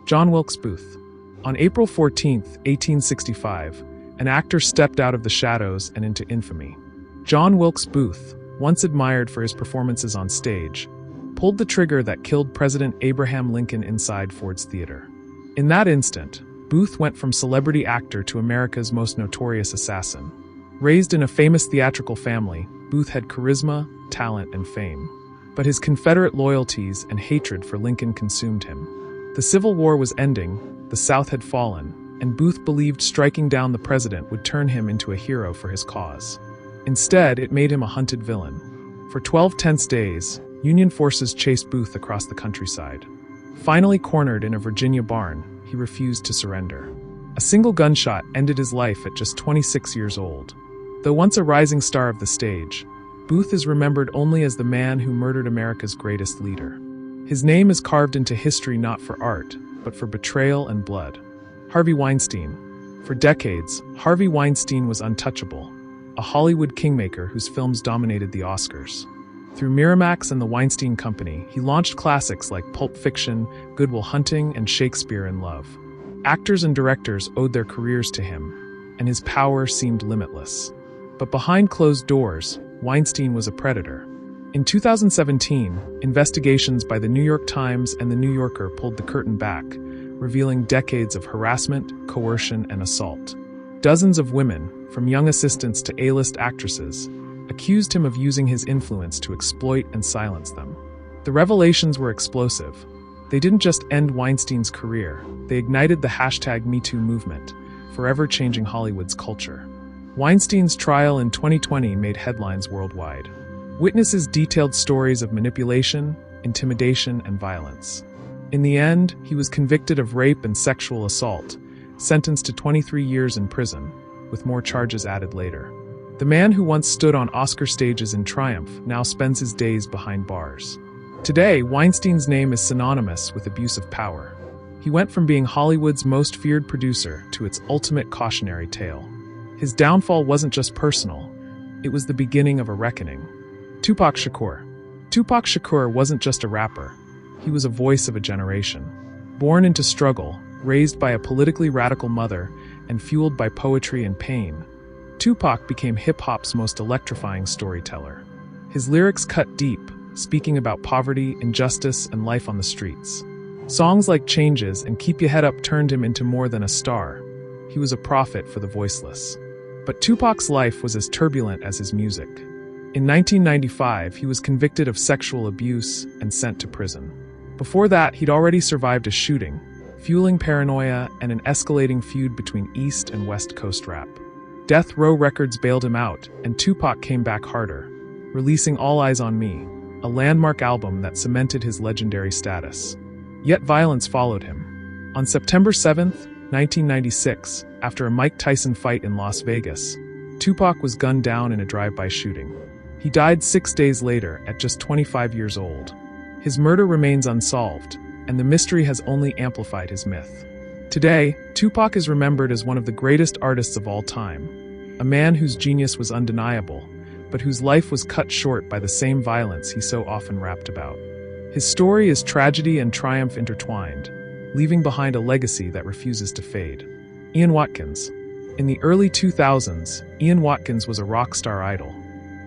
John Wilkes Booth. On April 14, 1865, an actor stepped out of the shadows and into infamy. John Wilkes Booth, once admired for his performances on stage, pulled the trigger that killed President Abraham Lincoln inside Ford's Theater. In that instant, Booth went from celebrity actor to America's most notorious assassin. Raised in a famous theatrical family, Booth had charisma, talent, and fame. But his Confederate loyalties and hatred for Lincoln consumed him. The Civil War was ending, the South had fallen, and Booth believed striking down the president would turn him into a hero for his cause. Instead, it made him a hunted villain. For 12 tense days, Union forces chased Booth across the countryside. Finally cornered in a Virginia barn, he refused to surrender. A single gunshot ended his life at just 26 years old. Though once a rising star of the stage, Booth is remembered only as the man who murdered America's greatest leader. His name is carved into history not for art, but for betrayal and blood. Harvey Weinstein. For decades, Harvey Weinstein was untouchable, a Hollywood kingmaker whose films dominated the Oscars. Through Miramax and the Weinstein Company, he launched classics like Pulp Fiction, Good Will Hunting, and Shakespeare in Love. Actors and directors owed their careers to him, and his power seemed limitless. But behind closed doors, Weinstein was a predator. In 2017, investigations by the New York Times and the New Yorker pulled the curtain back, revealing decades of harassment, coercion, and assault. Dozens of women, from young assistants to A-list actresses, accused him of using his influence to exploit and silence them. The revelations were explosive. They didn't just end Weinstein's career, they ignited the #MeToo movement, forever changing Hollywood's culture. Weinstein's trial in 2020 made headlines worldwide. Witnesses detailed stories of manipulation, intimidation, and violence. In the end, he was convicted of rape and sexual assault, sentenced to 23 years in prison, with more charges added later. The man who once stood on Oscar stages in triumph now spends his days behind bars. Today, Weinstein's name is synonymous with abuse of power. He went from being Hollywood's most feared producer to its ultimate cautionary tale. His downfall wasn't just personal, it was the beginning of a reckoning. Tupac Shakur. Tupac Shakur wasn't just a rapper, he was a voice of a generation. Born into struggle, raised by a politically radical mother, and fueled by poetry and pain, Tupac became hip-hop's most electrifying storyteller. His lyrics cut deep, speaking about poverty, injustice, and life on the streets. Songs like Changes and Keep Your Head Up turned him into more than a star. He was a prophet for the voiceless. But Tupac's life was as turbulent as his music. In 1995, he was convicted of sexual abuse and sent to prison. Before that, he'd already survived a shooting, fueling paranoia and an escalating feud between East and West Coast rap. Death Row Records bailed him out, and Tupac came back harder, releasing All Eyes on Me, a landmark album that cemented his legendary status. Yet violence followed him. On September 7, 1996, after a Mike Tyson fight in Las Vegas, Tupac was gunned down in a drive-by shooting. He died 6 days later at just 25 years old. His murder remains unsolved, and the mystery has only amplified his myth. Today, Tupac is remembered as one of the greatest artists of all time, a man whose genius was undeniable, but whose life was cut short by the same violence he so often rapped about. His story is tragedy and triumph intertwined, leaving behind a legacy that refuses to fade. Ian Watkins. In the early 2000s, Ian Watkins was a rock star idol.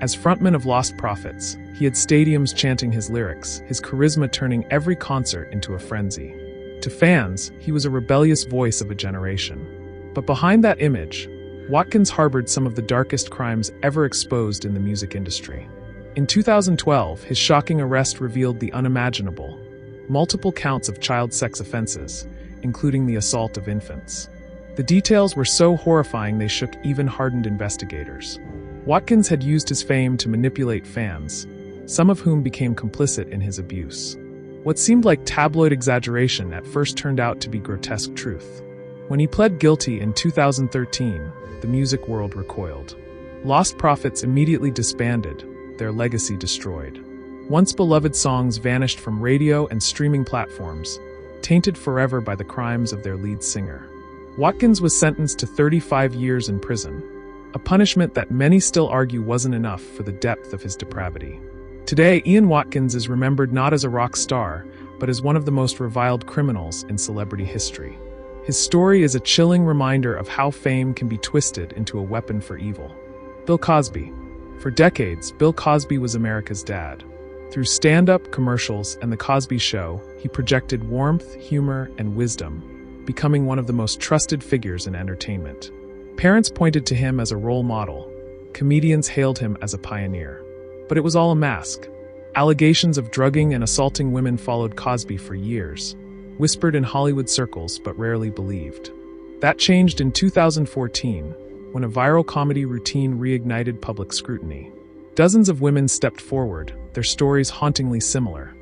As frontman of Lost Prophets, he had stadiums chanting his lyrics, his charisma turning every concert into a frenzy. To fans, he was a rebellious voice of a generation. But behind that image, Watkins harbored some of the darkest crimes ever exposed in the music industry. In 2012, his shocking arrest revealed the unimaginable: multiple counts of child sex offenses, including the assault of infants. The details were so horrifying they shook even hardened investigators. Watkins had used his fame to manipulate fans, some of whom became complicit in his abuse. What seemed like tabloid exaggeration at first turned out to be grotesque truth. When he pled guilty in 2013, the music world recoiled. Lost Prophets immediately disbanded, their legacy destroyed. Once beloved songs vanished from radio and streaming platforms, tainted forever by the crimes of their lead singer. Watkins was sentenced to 35 years in prison, a punishment that many still argue wasn't enough for the depth of his depravity. Today, Ian Watkins is remembered not as a rock star, but is one of the most reviled criminals in celebrity history. His story is a chilling reminder of how fame can be twisted into a weapon for evil. Bill Cosby. For decades, Bill Cosby was America's dad. Through stand-up, commercials, and The Cosby Show, he projected warmth, humor, and wisdom, becoming one of the most trusted figures in entertainment. Parents pointed to him as a role model. Comedians hailed him as a pioneer. But it was all a mask. Allegations of drugging and assaulting women followed Cosby for years, whispered in Hollywood circles but rarely believed. That changed in 2014, when a viral comedy routine reignited public scrutiny. Dozens of women stepped forward, their stories hauntingly similar.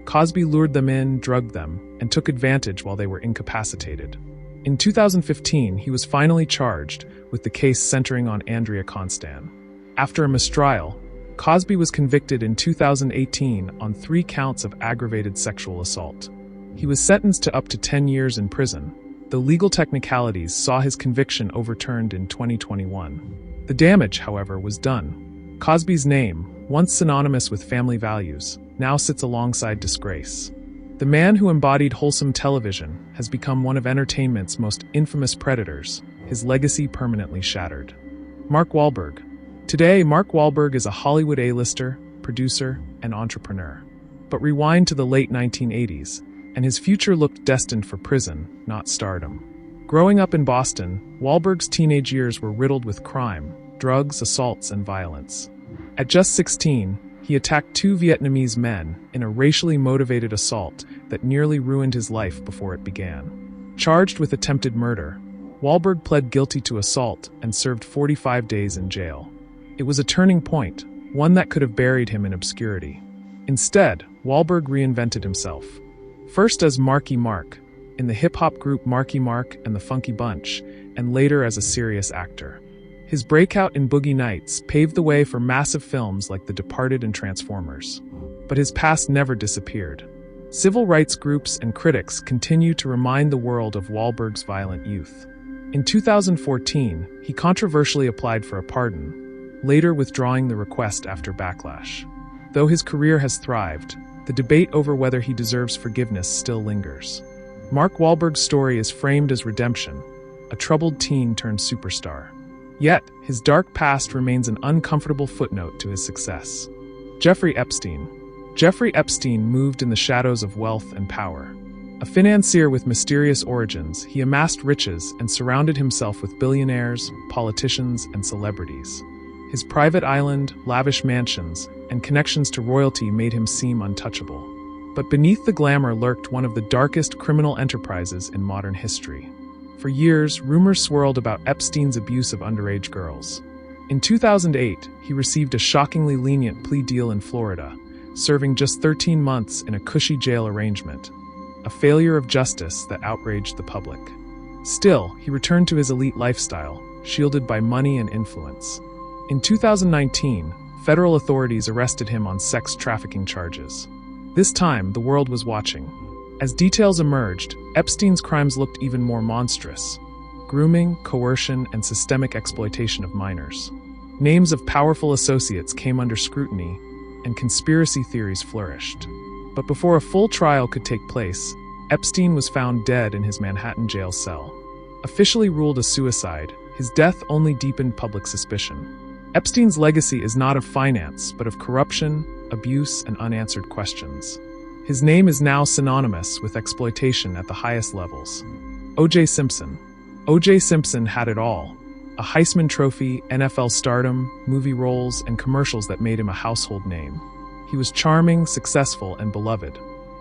Cosby lured them in, drugged them, and took advantage while they were incapacitated. In 2015, he was finally charged, with the case centering on Andrea Constand. After a mistrial, Cosby was convicted in 2018 on 3 counts of aggravated sexual assault. He was sentenced to up to 10 years in prison, though legal technicalities saw his conviction overturned in 2021. The damage, however, was done. Cosby's name, once synonymous with family values, now sits alongside disgrace. The man who embodied wholesome television has become one of entertainment's most infamous predators, his legacy permanently shattered. Mark Wahlberg. Today, Mark Wahlberg is a Hollywood A-lister, producer, and entrepreneur. But rewind to the late 1980s, and his future looked destined for prison, not stardom. Growing up in Boston, Wahlberg's teenage years were riddled with crime, drugs, assaults, and violence. At just 16, he attacked 2 Vietnamese men in a racially motivated assault that nearly ruined his life before it began. Charged with attempted murder, Wahlberg pled guilty to assault and served 45 days in jail. It was a turning point, one that could have buried him in obscurity. Instead, Wahlberg reinvented himself. First as Marky Mark, in the hip-hop group Marky Mark and the Funky Bunch, and later as a serious actor. His breakout in Boogie Nights paved the way for massive films like The Departed and Transformers. But his past never disappeared. Civil rights groups and critics continue to remind the world of Wahlberg's violent youth. In 2014, he controversially applied for a pardon, later withdrawing the request after backlash. Though his career has thrived, the debate over whether he deserves forgiveness still lingers. Mark Wahlberg's story is framed as redemption, a troubled teen turned superstar. Yet, his dark past remains an uncomfortable footnote to his success. Jeffrey Epstein. Jeffrey Epstein moved in the shadows of wealth and power. A financier with mysterious origins, he amassed riches and surrounded himself with billionaires, politicians, and celebrities. His private island, lavish mansions, and connections to royalty made him seem untouchable. But beneath the glamour lurked one of the darkest criminal enterprises in modern history. For years, rumors swirled about Epstein's abuse of underage girls. In 2008, he received a shockingly lenient plea deal in Florida, serving just 13 months in a cushy jail arrangement, a failure of justice that outraged the public. Still, he returned to his elite lifestyle, shielded by money and influence. In 2019, federal authorities arrested him on sex trafficking charges. This time, the world was watching. As details emerged, Epstein's crimes looked even more monstrous: grooming, coercion, and systemic exploitation of minors. Names of powerful associates came under scrutiny, and conspiracy theories flourished. But before a full trial could take place, Epstein was found dead in his Manhattan jail cell. Officially ruled a suicide, his death only deepened public suspicion. Epstein's legacy is not of finance, but of corruption, abuse, and unanswered questions. His name is now synonymous with exploitation at the highest levels. O.J. Simpson. O.J. Simpson had it all: a Heisman Trophy, NFL stardom, movie roles, and commercials that made him a household name. He was charming, successful, and beloved.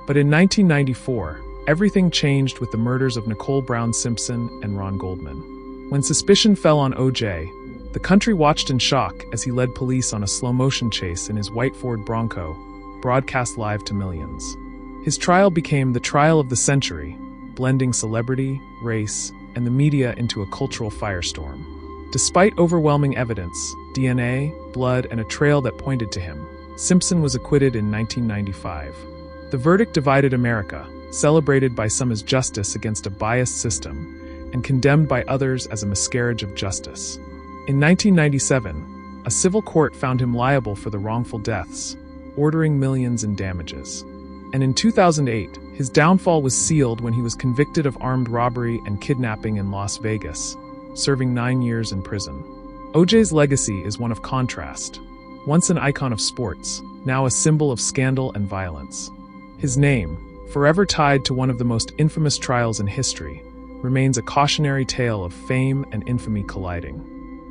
But in 1994, everything changed with the murders of Nicole Brown Simpson and Ron Goldman. When suspicion fell on O.J., the country watched in shock as he led police on a slow-motion chase in his white Ford Bronco, broadcast live to millions. His trial became the trial of the century, blending celebrity, race, and the media into a cultural firestorm. Despite overwhelming evidence, DNA, blood, and a trail that pointed to him, Simpson was acquitted in 1995. The verdict divided America, celebrated by some as justice against a biased system, and condemned by others as a miscarriage of justice. In 1997, a civil court found him liable for the wrongful deaths, ordering millions in damages. and in 2008, his downfall was sealed when he was convicted of armed robbery and kidnapping in Las Vegas, serving 9 years in prison. OJ's legacy is one of contrast. Once an icon of sports, now a symbol of scandal and violence. His name, forever tied to one of the most infamous trials in history, remains a cautionary tale of fame and infamy colliding.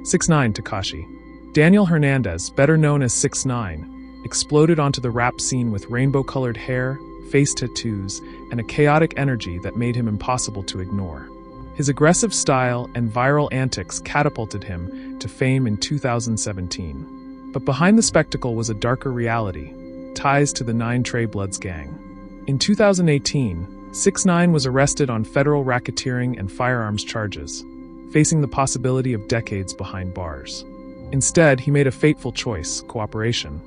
6ix9ine Tekashi. Daniel Hernandez, better known as 6ix9ine, exploded onto the rap scene with rainbow-colored hair, face tattoos, and a chaotic energy that made him impossible to ignore. His aggressive style and viral antics catapulted him to fame in 2017. But behind the spectacle was a darker reality, ties to the 9 Trey Bloods gang. In 2018, 6ix9ine was arrested on federal racketeering and firearms charges, facing the possibility of decades behind bars. Instead, he made a fateful choice: cooperation.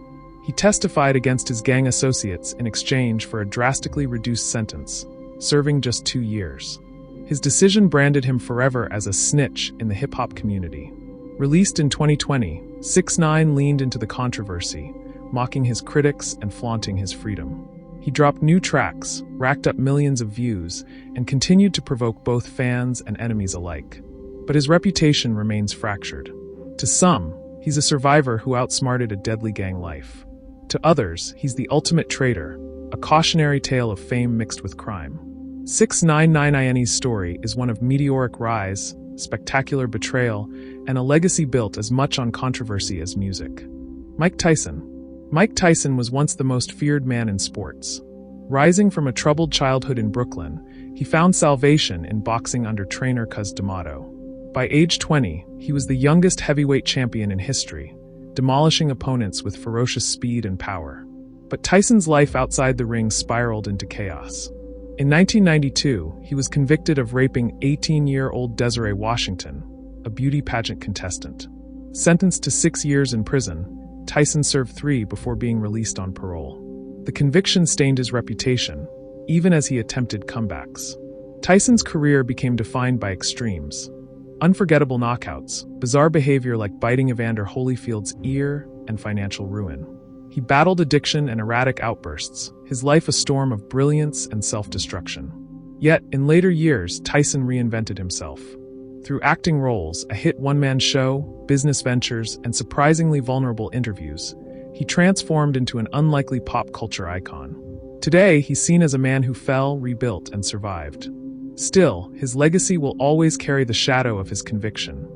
He testified against his gang associates in exchange for a drastically reduced sentence, serving just 2 years. His decision branded him forever as a snitch in the hip-hop community. Released in 2020, 6ix9ine leaned into the controversy, mocking his critics and flaunting his freedom. He dropped new tracks, racked up millions of views, and continued to provoke both fans and enemies alike. But his reputation remains fractured. To some, he's a survivor who outsmarted a deadly gang life. To others, he's the ultimate traitor, a cautionary tale of fame mixed with crime. 6ix9ine's story is one of meteoric rise, spectacular betrayal, and a legacy built as much on controversy as music. Mike Tyson. Mike Tyson was once the most feared man in sports. Rising from a troubled childhood in Brooklyn, he found salvation in boxing under trainer Cus D'Amato. By age 20, he was the youngest heavyweight champion in history, demolishing opponents with ferocious speed and power. But Tyson's life outside the ring spiraled into chaos. In 1992, he was convicted of raping 18-year-old Desiree Washington, a beauty pageant contestant. Sentenced to 6 years in prison, Tyson served 3 before being released on parole. The conviction stained his reputation, even as he attempted comebacks. Tyson's career became defined by extremes: unforgettable knockouts, bizarre behavior like biting Evander Holyfield's ear, and financial ruin. He battled addiction and erratic outbursts, his life a storm of brilliance and self-destruction. Yet, in later years, Tyson reinvented himself. Through acting roles, a hit one-man show, business ventures, and surprisingly vulnerable interviews, he transformed into an unlikely pop culture icon. Today, he's seen as a man who fell, rebuilt, and survived. Still, his legacy will always carry the shadow of his conviction,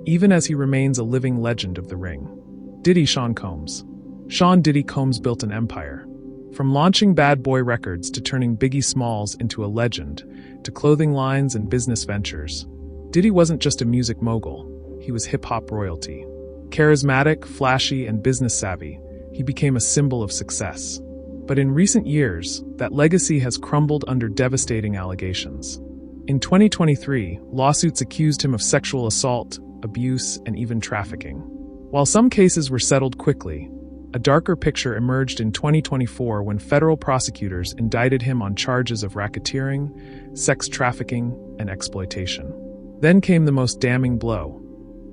even as he remains a living legend of the ring. Diddy. Sean Combs. Sean Diddy Combs built an empire. From launching Bad Boy Records to turning Biggie Smalls into a legend, to clothing lines and business ventures, Diddy wasn't just a music mogul, he was hip-hop royalty. Charismatic, flashy, and business-savvy, he became a symbol of success. But in recent years, that legacy has crumbled under devastating allegations. In 2023, lawsuits accused him of sexual assault, abuse, and even trafficking. While some cases were settled quickly, a darker picture emerged in 2024 when federal prosecutors indicted him on charges of racketeering, sex trafficking, and exploitation. Then came the most damning blow: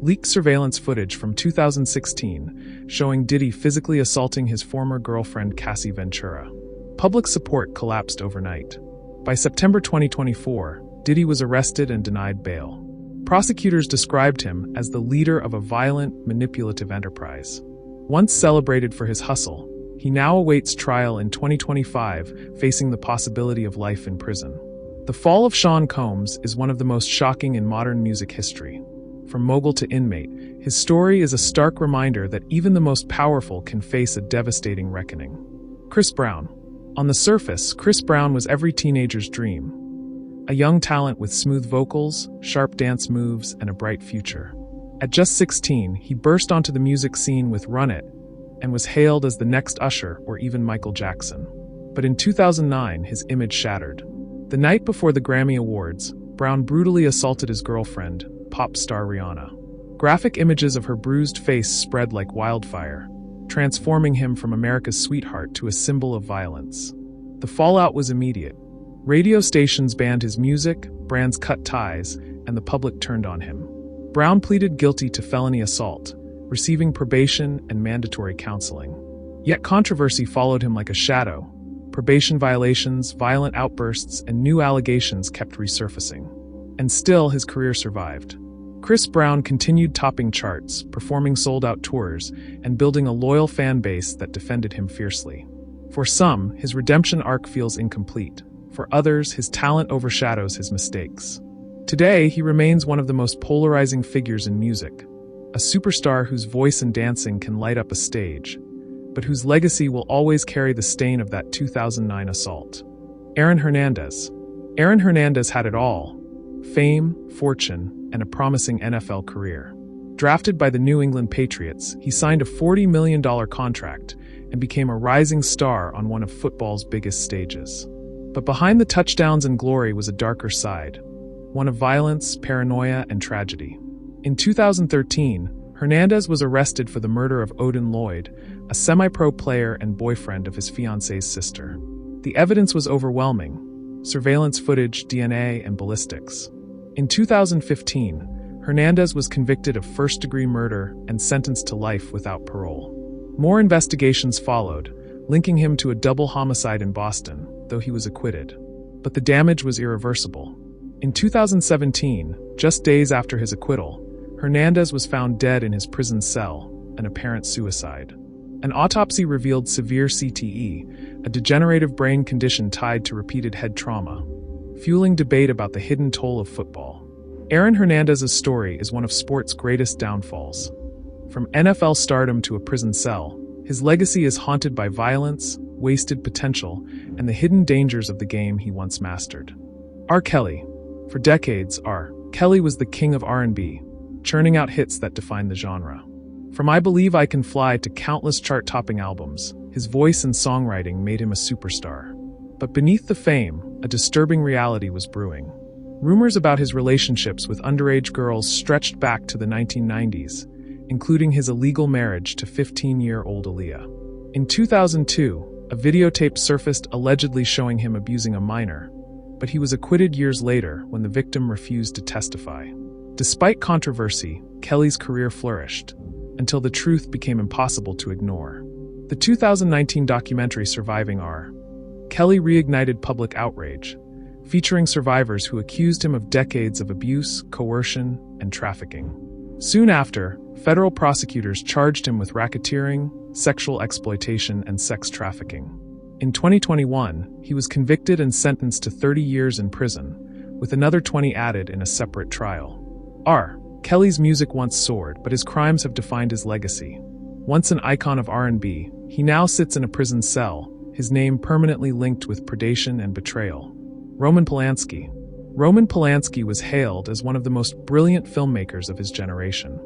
leaked surveillance footage from 2016 showing Diddy physically assaulting his former girlfriend Cassie Ventura. Public support collapsed overnight. By September 2024, Diddy was arrested and denied bail. Prosecutors described him as the leader of a violent, manipulative enterprise. Once celebrated for his hustle, he now awaits trial in 2025, facing the possibility of life in prison. The fall of Sean Combs is one of the most shocking in modern music history. From mogul to inmate, his story is a stark reminder that even the most powerful can face a devastating reckoning. Chris Brown. On the surface, Chris Brown was every teenager's dream. A young talent with smooth vocals, sharp dance moves, and a bright future. At just 16, he burst onto the music scene with Run It, and was hailed as the next Usher or even Michael Jackson. But in 2009, his image shattered. The night before the Grammy Awards, Brown brutally assaulted his girlfriend, pop star Rihanna. Graphic images of her bruised face spread like wildfire, transforming him from America's sweetheart to a symbol of violence. The fallout was immediate. Radio stations banned his music, brands cut ties, and the public turned on him. Brown pleaded guilty to felony assault, receiving probation and mandatory counseling. Yet controversy followed him like a shadow. probation violations, violent outbursts, and new allegations kept resurfacing. And still, his career survived. Chris Brown continued topping charts, performing sold-out tours, and building a loyal fan base that defended him fiercely. For some, his redemption arc feels incomplete. For others, his talent overshadows his mistakes. Today, he remains one of the most polarizing figures in music, a superstar whose voice and dancing can light up a stage, but whose legacy will always carry the stain of that 2009 assault. Aaron Hernandez. Aaron Hernandez had it all: fame, fortune, and a promising NFL career. Drafted by the New England Patriots, he signed a $40 million contract and became a rising star on one of football's biggest stages. But behind the touchdowns and glory was a darker side, one of violence, paranoia, and tragedy. In 2013, Hernandez was arrested for the murder of Odin Lloyd, a semi-pro player and boyfriend of his fiancee's sister. The evidence was overwhelming: surveillance footage, DNA, and ballistics. In 2015, Hernandez was convicted of first-degree murder and sentenced to life without parole. More investigations followed, linking him to a double homicide in Boston, though he was acquitted. But the damage was irreversible. In 2017, just days after his acquittal, Hernandez was found dead in his prison cell, an apparent suicide. An autopsy revealed severe CTE, a degenerative brain condition tied to repeated head trauma, fueling debate about the hidden toll of football. Aaron Hernandez's story is one of sport's greatest downfalls. From NFL stardom to a prison cell, his legacy is haunted by violence, wasted potential, and the hidden dangers of the game he once mastered. R. Kelly. For decades, R. Kelly was the king of R&B, churning out hits that defined the genre. From I Believe I Can Fly to countless chart-topping albums, his voice and songwriting made him a superstar. But beneath the fame, a disturbing reality was brewing. Rumors about his relationships with underage girls stretched back to the 1990s, including his illegal marriage to 15-year-old Aaliyah. In 2002, a videotape surfaced allegedly showing him abusing a minor, but he was acquitted years later when the victim refused to testify. Despite controversy, Kelly's career flourished, until the truth became impossible to ignore. The 2019 documentary Surviving R. Kelly reignited public outrage, featuring survivors who accused him of decades of abuse, coercion, and trafficking. Soon after, federal prosecutors charged him with racketeering, sexual exploitation, and sex trafficking. In 2021, he was convicted and sentenced to 30 years in prison, with another 20 added in a separate trial. R. Kelly's music once soared, but his crimes have defined his legacy. Once an icon of R&B, he now sits in a prison cell, his name permanently linked with predation and betrayal. Roman Polanski. Roman Polanski was hailed as one of the most brilliant filmmakers of his generation.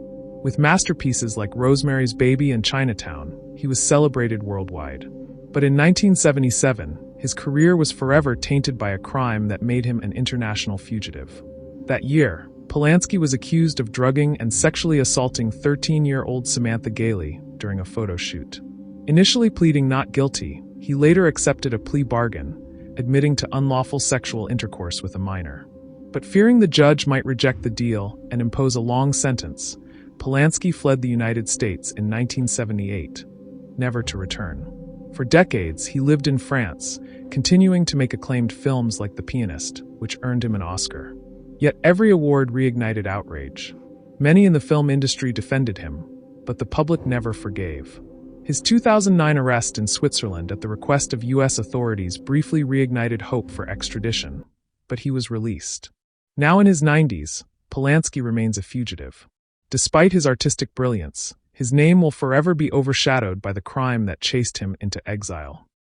With masterpieces like Rosemary's Baby and Chinatown, he was celebrated worldwide. But in 1977, his career was forever tainted by a crime that made him an international fugitive. That year, Polanski was accused of drugging and sexually assaulting 13-year-old Samantha Gailey during a photo shoot. Initially pleading not guilty, he later accepted a plea bargain, admitting to unlawful sexual intercourse with a minor. But fearing the judge might reject the deal and impose a long sentence, Polanski fled the United States in 1978, never to return. For decades, he lived in France, continuing to make acclaimed films like The Pianist, which earned him an Oscar. Yet every award reignited outrage. Many in the film industry defended him, but the public never forgave. His 2009 arrest in Switzerland at the request of U.S. authorities briefly reignited hope for extradition, but he was released. Now in his 90s, Polanski remains a fugitive. Despite his artistic brilliance, his name will forever be overshadowed by the crime that chased him into exile.